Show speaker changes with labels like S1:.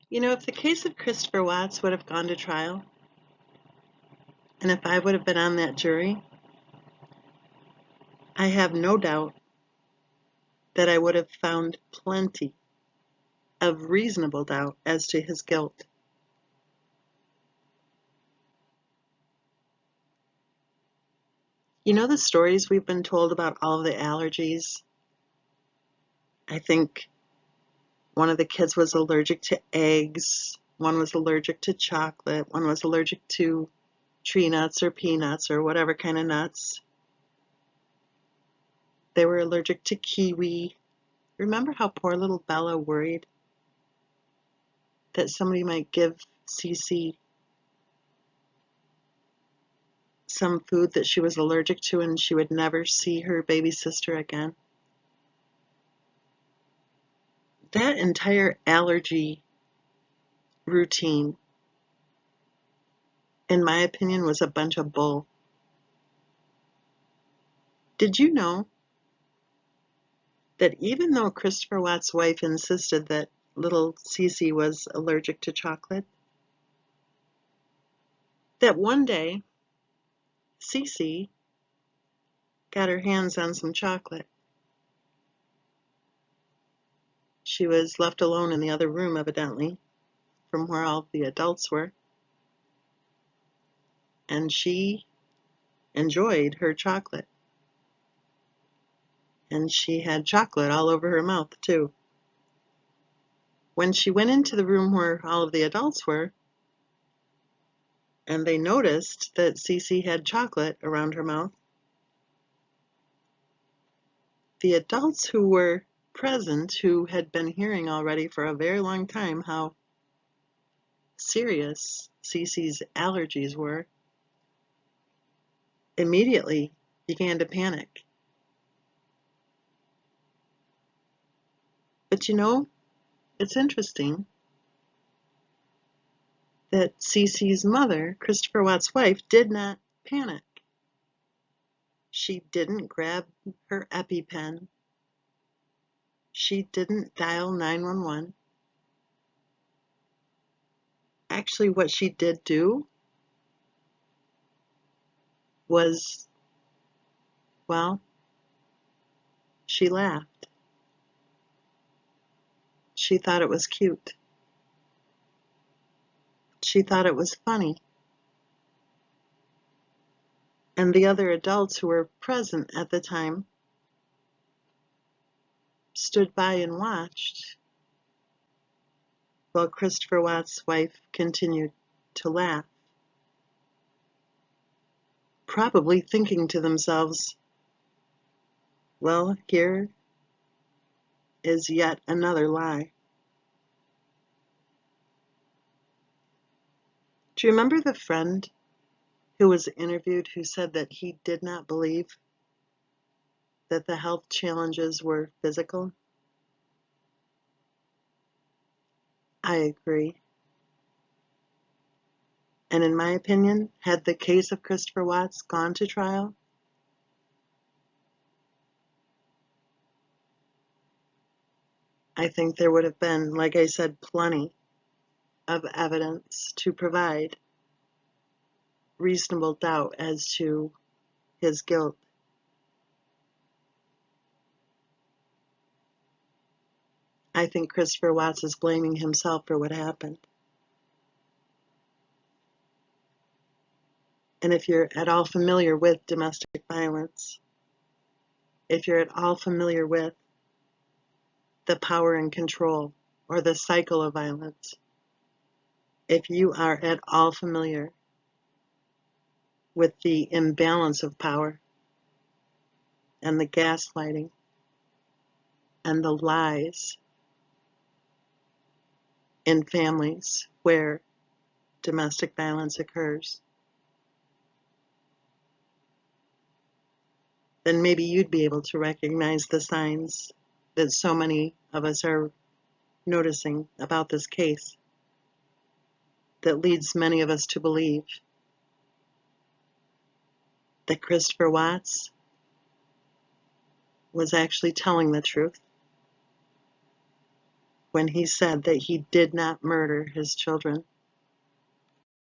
S1: You know, if the case of Christopher Watts would have gone to trial, and if I would have been on that jury, I have no doubt that I would have found plenty of reasonable doubt as to his guilt. You know the stories we've been told about all of the allergies? I think one of the kids was allergic to eggs, one was allergic to chocolate, one was allergic to tree nuts or peanuts or whatever kind of nuts. They were allergic to kiwi. Remember how poor little Bella worried that somebody might give Cece some food that she was allergic to and she would never see her baby sister again? That entire allergy routine, in my opinion, was a bunch of bull. Did you know that even though Christopher Watts' wife insisted that little Cece was allergic to chocolate, that one day Cece got her hands on some chocolate? She was left alone in the other room, evidently, from where all the adults were, and she enjoyed her chocolate. And she had chocolate all over her mouth, too. When she went into the room where all of the adults were, and they noticed that Cece had chocolate around her mouth, the adults who were present, who had been hearing already for a very long time how serious Cece's allergies were, immediately began to panic. But you know, it's interesting that Cece's mother, Christopher Watts' wife, did not panic. She didn't grab her EpiPen. She didn't dial 911. Actually, what she did do was, well, she laughed. She thought it was cute. She thought it was funny. And the other adults who were present at the time stood by and watched while Christopher Watts' wife continued to laugh, probably thinking to themselves, well, here is yet another lie. Do you remember the friend who was interviewed who said that he did not believe that the health challenges were physical? I agree. And in my opinion, had the case of Christopher Watts gone to trial, I think there would have been, like I said, plenty of evidence to provide reasonable doubt as to his guilt. I think Christopher Watts is blaming himself for what happened. And if you're at all familiar with domestic violence, if you're at all familiar with the power and control or the cycle of violence, if you are at all familiar with the imbalance of power and the gaslighting and the lies in families where domestic violence occurs, then maybe you'd be able to recognize the signs that so many of us are noticing about this case that leads many of us to believe that Christopher Watts was actually telling the truth when he said that he did not murder his children.